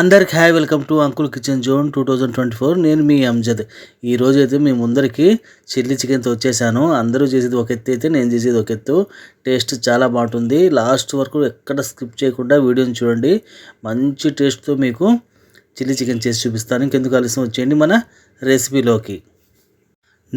అందరికి hi, welcome to uncle kitchen zone 2024. నేను మీ అంజద్. ఈరోజు అయితే మీ ముందరికి చిల్లీ చికెన్తో వచ్చేసాను. అందరూ చేసేది ఒక ఎత్తు అయితే నేను చేసేది ఒక ఎత్తు. టేస్ట్ చాలా బాగుంటుంది. లాస్ట్ వరకు ఎక్కడ స్కిప్ చేయకుండా వీడియోని చూడండి. మంచి టేస్ట్తో మీకు చిల్లీ చికెన్ చేసి చూపిస్తాను. ఇంకెందుకు ఆలస్యం, వచ్చేయండి మన రెసిపీలోకి.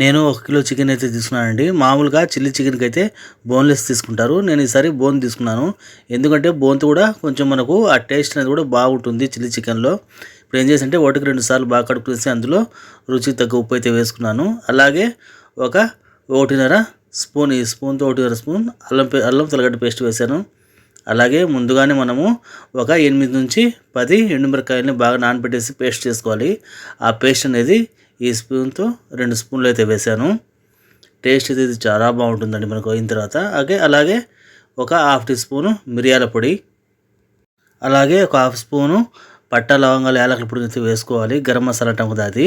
నేను 1 కిలో చికెన్ అయితే తీసుకున్నానండి. మామూలుగా చిల్లీ చికెన్కి అయితే బోన్లెస్ తీసుకుంటారు. నేను ఈసారి బోన్ తీసుకున్నాను. ఎందుకంటే బోన్తో కూడా కొంచెం మనకు ఆ టేస్ట్ అనేది కూడా బాగుంటుంది చిల్లీ చికెన్లో. ఇప్పుడు ఏం చేసి అంటే 1కి 2 సార్లు బాగా కడుక్కునేసి అందులో రుచికి తగ్గ ఉప్పు అయితే వేసుకున్నాను. అలాగే ఒక 1.5 స్పూన్, ఈ స్పూన్తో 1.5 స్పూన్ అల్లం తెల్లగడ్డ పేస్ట్ వేసాను. అలాగే ముందుగానే మనము ఒక 8 నుంచి 10 ఎండుమిరపకాయలని బాగా నానబెట్టేసి పేస్ట్ చేసుకోవాలి. ఆ పేస్ట్ అనేది ఈ స్పూన్తో 2 స్పూన్లు అయితే వేసాను. టేస్ట్ అయితే ఇది చాలా బాగుంటుందండి మనకు అయిన తర్వాత. అలాగే ఒక 1/2 టీ స్పూను మిరియాల పొడి, అలాగే ఒక 1/2 స్పూను పట్ట లవంగాలు యాలకుల పొడి అయితే వేసుకోవాలి. గరం మసాలా అంటాం కదా అది.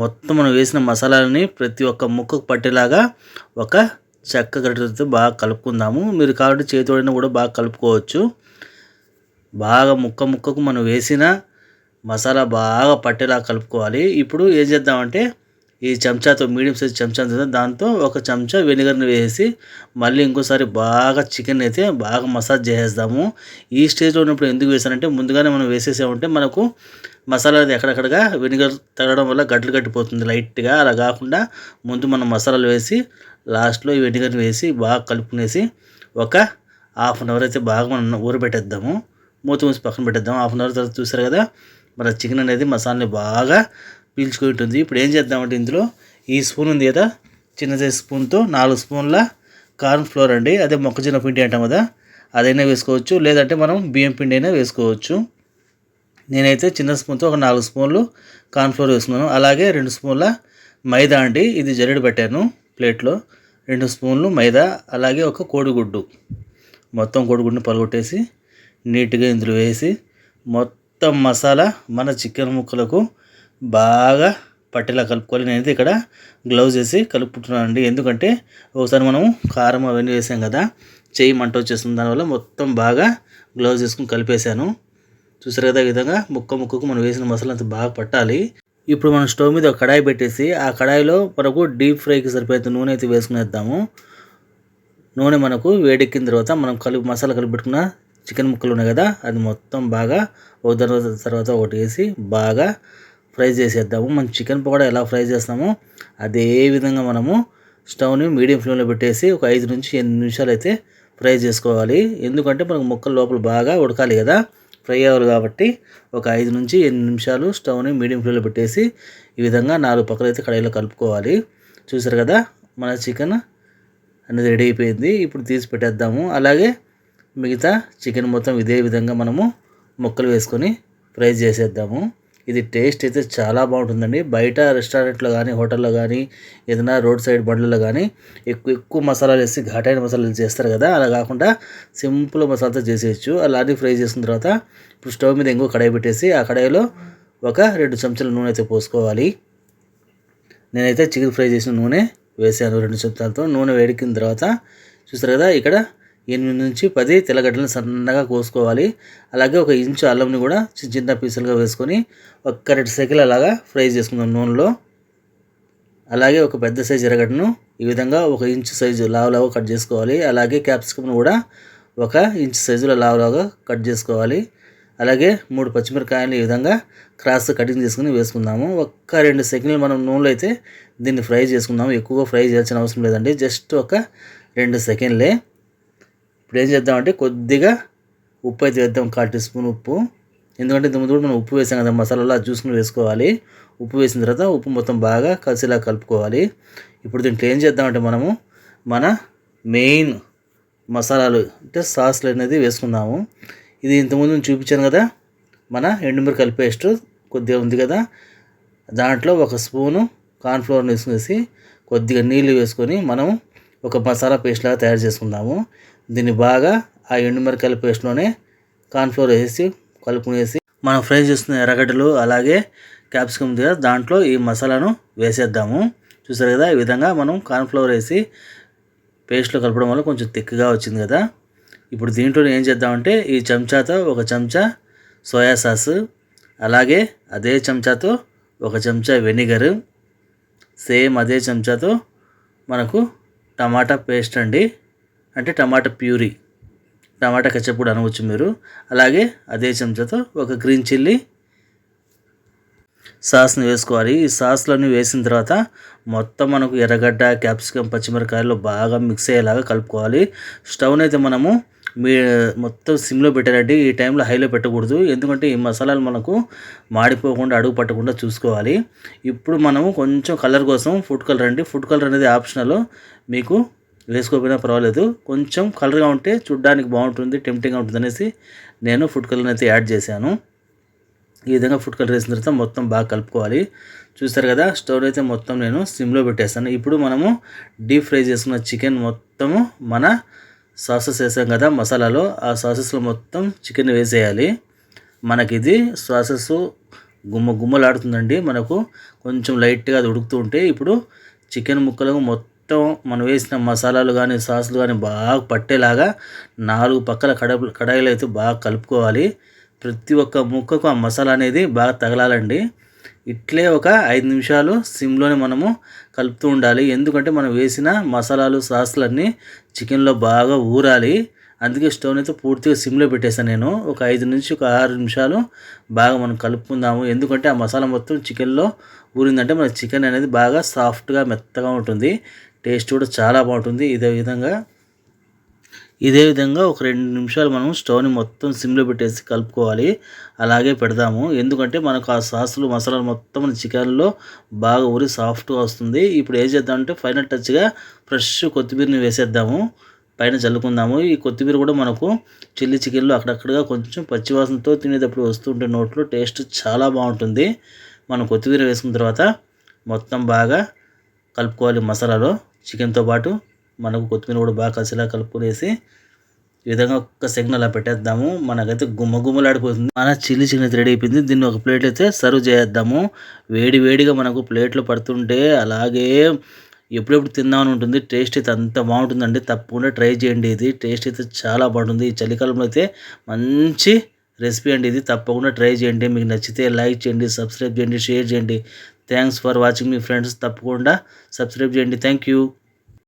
మొత్తం మనం వేసిన మసాలాలని ప్రతి ఒక్క ముక్కకు పట్టేలాగా ఒక చెక్క గరిటెతో బాగా కలుపుకుందాము. మీరు కాబట్టి చేతితోడైనా కూడా బాగా కలుపుకోవచ్చు. బాగా ముక్కకు మనం వేసిన మసాలా బాగా పట్టేలా కలుపుకోవాలి. ఇప్పుడు ఏం చేద్దామంటే ఈ చెంచాతో, మీడియం సైజ్ చెంచా దాంతో ఒక చెంచా వెనిగర్ని వేసి మళ్ళీ ఇంకోసారి బాగా చికెన్ అయితే బాగా మసాజ్ చేసేద్దాము. ఈ స్టేజ్లో ఉన్నప్పుడు ఎందుకు వేసానంటే ముందుగానే మనం వేసేసామంటే మనకు మసాలా అది ఎక్కడెక్కడగా వెనిగర్ తగలడం వల్ల గడ్డలు కట్టిపోతుంది లైట్గా. అలా కాకుండా ముందు మనం మసాలాలు వేసి లాస్ట్లో ఈ వెనిగర్ని వేసి బాగా కలుపుకునేసి ఒక 1/2 అవర్ అయితే బాగా మనం ఊరబెట్టేద్దాము. మూత మూసి పక్కన పెట్టేద్దాం. 1/2 అవర్ తర్వాత చూసారు కదా మన చికెన్ అనేది మసాలాని బాగా పీల్చుకొని ఉంటుంది. ఇప్పుడు ఏం చేద్దామంటే ఇందులో ఈ స్పూన్ ఉంది కదా, చిన్న సైజ్ స్పూన్తో 4 స్పూన్ల కార్న్ ఫ్లోర్ అండి, అదే మొక్కజొన్న పిండి అంటాం కదా, అదైనా వేసుకోవచ్చు. లేదంటే మనం బియ్యం పిండి అయినా వేసుకోవచ్చు. నేనైతే చిన్న స్పూన్తో ఒక 4 స్పూన్లు కార్న్ ఫ్లోర్ వేసుకున్నాను. అలాగే 2 స్పూన్ల మైదా అండి, ఇది జల్లెడ పెట్టాను ప్లేట్లో. 2 స్పూన్లు మైదా, అలాగే ఒక కోడిగుడ్డు. మొత్తం కోడిగుడ్డుని పలగొట్టేసి నీట్గా ఇందులో వేసి మొత్తం మసాలా మన చికెన్ ముక్కలకు బాగా పట్టేలా కలుపుకోవాలి. నేనైతే ఇక్కడ గ్లౌజ్ వేసి కలుపుకుంటున్నాను అండి. ఎందుకంటే ఒకసారి మనం కారం అవన్నీ వేసాం కదా, చెయ్యి మంట వచ్చేస్తుంది. దానివల్ల మొత్తం బాగా గ్లౌజ్ వేసుకుని కలిపేశాను. చూసారు కదా, ఈ విధంగా ముక్కకు మనం వేసిన మసాలా అంతా బాగా పట్టాలి. ఇప్పుడు మనం స్టవ్ మీద ఒక కడాయి పెట్టేసి ఆ కడాయిలో మనకు డీప్ ఫ్రైకి సరిపోయేంత నూనె అయితే వేసుకునేద్దాము. నూనె మనకు వేడెక్కిన తర్వాత మనం మసాలా కలిపి పెట్టుకున్న చికెన్ ముక్కలు ఉన్నాయి కదా, అది మొత్తం బాగా ఒక తర్వాత ఒకటి వేసి బాగా ఫ్రై చేసేద్దాము. మనం చికెన్ పకోడా ఎలా ఫ్రై చేస్తామో అదే విధంగా మనము స్టవ్ని మీడియం ఫ్లేమ్లో పెట్టేసి ఒక 5 నుంచి 8 నిమిషాలు అయితే ఫ్రై చేసుకోవాలి. ఎందుకంటే మనకు ముక్కలు లోపల బాగా ఉడకాలి కదా, ఫ్రై అవ్వాలి కాబట్టి ఒక 5 నుంచి 8 నిమిషాలు స్టవ్ని మీడియం ఫ్లేమ్లో పెట్టేసి ఈ విధంగా 4 పక్కలు అయితే కడాయిలో కలుపుకోవాలి. చూసారు కదా మన చికెన్ అనేది రెడీ అయిపోయింది. ఇప్పుడు తీసి పెట్టేద్దాము. అలాగే మిగతా చికెన్ మొత్తం ఇదే విధంగా మనము ముక్కలు వేసుకొని ఫ్రై చేసేద్దాము. ఇది టేస్ట్ అయితే చాలా బాగుంటుందండి. బయట రెస్టారెంట్లో కానీ, హోటల్లో కానీ, ఏదైనా రోడ్ సైడ్ బండ్లలో కానీ ఎక్కువ మసాలాలు వేసి ఘాటైన మసాలాలు చేస్తారు కదా, అలా కాకుండా సింపుల్ మసాలాతో చేసేయచ్చు. అలానే ఫ్రై చేసిన తర్వాత ఇప్పుడు స్టవ్ మీద ఇంకో కడాయి పెట్టేసి ఆ కడాయిలో ఒక 2 చెంచాల నూనె అయితే పోసుకోవాలి. నేనైతే చికెన్ ఫ్రై చేసిన నూనె వేసాను 2 చెంచాలతో. నూనె వేడికిన తర్వాత చూస్తారు కదా, ఇక్కడ 8 నుంచి 10 తెల్లగడ్డలను సన్నగా కోసుకోవాలి. అలాగే ఒక ఇంచు అల్లంని కూడా చిన్న పీసులుగా వేసుకొని ఒక్క 2 సెకన్లు అలాగా ఫ్రై చేసుకుందాం నూనెలో. అలాగే ఒక పెద్ద సైజు ఎర్రగడ్డను ఈ విధంగా 1 ఇంచు సైజు లావులాగా కట్ చేసుకోవాలి. అలాగే క్యాప్సికమ్ను కూడా 1 ఇంచు సైజులో లావులాగా కట్ చేసుకోవాలి. అలాగే 3 పచ్చిమిరపకాయలు ఈ విధంగా క్రాస్ కటింగ్ చేసుకుని వేసుకుందాము. ఒక్క 2 సెకండ్లు మనం నూనెలో అయితే దీన్ని ఫ్రై చేసుకుందాము. ఎక్కువగా ఫ్రై చేయాల్సిన అవసరం లేదండి, జస్ట్ ఒక 2 సెకండ్లే. ఇప్పుడు ఏం చేద్దామంటే కొద్దిగా ఉప్పు అయితే వేద్దాం, 1/4 టీ స్పూన్ ఉప్పు. ఎందుకంటే ఇంతకుముందు కూడా మనం ఉప్పు వేసాం కదా మసాలాలో, అది చూసుకుని వేసుకోవాలి. ఉప్పు వేసిన తర్వాత ఉప్పు మొత్తం బాగా కలిసిలా కలుపుకోవాలి. ఇప్పుడు దీంట్లో ఏం చేద్దామంటే మనము మన మెయిన్ మసాలాలు అంటే సాస్లు అనేది వేసుకుందాము. ఇది ఇంతకుముందు చూపించాను కదా, మన ఎండుమిరపకాయల పేస్ట్ కొద్దిగా ఉంది కదా, దాంట్లో 1 స్పూను కార్న్ఫ్లోర్ని వేసుకునేసి కొద్దిగా నీళ్ళు వేసుకొని మనం ఒక మసాలా పేస్ట్ లాగా తయారు చేసుకుందాము. దీన్ని బాగా ఆ ఎండుమిరపకాయల పేస్ట్లోనే కార్న్ఫ్లోర్ వేసి కలుపుకునేసి మనం ఫ్రై చేస్తున్న ఎర్రగడ్డలు అలాగే క్యాప్సికమ్ దగ్గర దాంట్లో ఈ మసాలాను వేసేద్దాము. చూసారు కదా, ఈ విధంగా మనం కార్న్ఫ్లోర్ వేసి పేస్ట్లో కలపడం వల్ల కొంచెం థిక్గా వచ్చింది కదా. ఇప్పుడు దీంట్లో ఏం చేద్దామంటే ఈ చెంచాతో 1 చెంచా సోయా సాస్, అలాగే అదే చెంచాతో 1 చెంచా వెనిగర్, సేమ్ అదే చెంచాతో మనకు టమాటా పేస్ట్ అండి, అంటే టమాటా ప్యూరీ, టమాటా కెచప్ కూడా అనవచ్చు మీరు. అలాగే అదే చెంచాతో 1 గ్రీన్ చిల్లీ సాస్ని వేసుకోవాలి. ఈ సాస్లన్నీ వేసిన తర్వాత మొత్తం మనకు ఎర్రగడ్డ, క్యాప్సికమ్, పచ్చిమిరకాయలు బాగా మిక్స్ అయ్యేలాగా కలుపుకోవాలి. స్టవ్ని అయితే మనము మొత్తం సిమ్లో పెట్టాలండి. ఈ టైంలో హైలో పెట్టకూడదు, ఎందుకంటే ఈ మసాలాలు మనకు మాడిపోకుండా అడుగు పట్టకుండా చూసుకోవాలి. ఇప్పుడు మనము కొంచెం కలర్ కోసం ఫుడ్ కలర్ అండి, ఫుడ్ కలర్ అనేది ఆప్షనల్, మీకు వేసుకోకపోయినా పర్వాలేదు. కొంచెం కలర్గా ఉంటే చూడ్డానికి బాగుంటుంది, టెంప్టింగ్గా ఉంటుంది అనేసి నేను ఫుడ్ కలర్ని అయితే యాడ్ చేశాను. ఈ విధంగా ఫుడ్ కలర్ వేసిన తర్వాత మొత్తం బాగా కలుపుకోవాలి. చూస్తారు కదా, స్టవ్ అయితే మొత్తం నేను సిమ్లో పెట్టేస్తాను. ఇప్పుడు మనము డీప్ ఫ్రై చేసుకున్న చికెన్ మొత్తము మన సాసెస్ వేసాం కదా మసాలాలో, ఆ సాసెస్లో మొత్తం చికెన్ వేసేయాలి. మనకి ఇది సాసెస్ గుమ్మలాడుతుందండి, మనకు కొంచెం లైట్గా అది ఉడుకుతూ ఉంటే ఇప్పుడు చికెన్ ముక్కలకు మొత్తం మనం వేసిన మసాలాలు కానీ సాసులు కానీ బాగా పట్టేలాగా 4 పక్కల కడాయిలు అయితే బాగా కలుపుకోవాలి. ప్రతి ఒక్క ముక్కకు ఆ మసాలా అనేది బాగా తగలాలండి. ఇట్లే ఒక 5 నిమిషాలు సిమ్లోనే మనము కలుపుతూ ఉండాలి, ఎందుకంటే మనం వేసిన మసాలాలు సాసులన్నీ చికెన్లో బాగా ఊరాలి. అందుకే స్టవ్ని అయితే పూర్తిగా సిమ్లో పెట్టేసాను నేను. ఒక 5 నుంచి ఒక 6 నిమిషాలు బాగా మనం కలుపుకుందాము, ఎందుకంటే ఆ మసాలా మొత్తం చికెన్లో ఊరిందంటే మన చికెన్ అనేది బాగా సాఫ్ట్గా మెత్తగా ఉంటుంది, టేస్ట్ కూడా చాలా బాగుంటుంది. ఇదే విధంగా ఒక 2 నిమిషాలు మనం స్టవ్ని మొత్తం సిమ్లో పెట్టేసి కలుపుకోవాలి. అలాగే పెడదాము, ఎందుకంటే మనకు ఆ సాసులు మసాలాలు మొత్తం మన చికెన్లో బాగా ఊరి సాఫ్ట్గా వస్తుంది. ఇప్పుడు ఏం చేద్దామంటే ఫైనల్ టచ్గా ఫ్రెష్ కొత్తిమీరని వేసేద్దాము, పైన చల్లుకుందాము. ఈ కొత్తిమీర కూడా మనకు చిల్లీ చికెన్లో అక్కడక్కడగా కొంచెం పచ్చివాసనతో తినేటప్పుడు వస్తుంటే నోట్లో టేస్ట్ చాలా బాగుంటుంది. మనం కొత్తిమీర వేసుకున్న తర్వాత మొత్తం బాగా కలుపుకోవాలి మసాలాలో, చికెన్తో పాటు మనకు కొత్తిమీర కూడా బాగా కలిసేలా కలుపుకునేసి ఈ విధంగా ఒక్క సెకండ్ అలా పెట్టేద్దాము. మనకైతే గుమ్మలాడిపోతుంది. మన చిల్లీ చికెన్ అయితే రెడీ అయిపోయింది. దీన్ని ఒక ప్లేట్ అయితే సర్వ్ చేద్దాము. వేడిగా మనకు ప్లేట్లో పడుతుంటే అలాగే ఎప్పుడెప్పుడు తిందామని ఉంటుంది. టేస్ట్ అయితే అంత బాగుంటుందండి, తప్పకుండా ట్రై చేయండి. ఇది టేస్ట్ అయితే చాలా బాగుంటుంది. ఈ చలికాలంలో అయితే మంచి రెసిపీ అండి ఇది, తప్పకుండా ట్రై చేయండి. మీకు నచ్చితే లైక్ చేయండి, సబ్స్క్రైబ్ చేయండి, షేర్ చేయండి. Thanks for watching me friends. తప్పకుండా సబ్స్క్రైబ్ చేయండి. Thank you.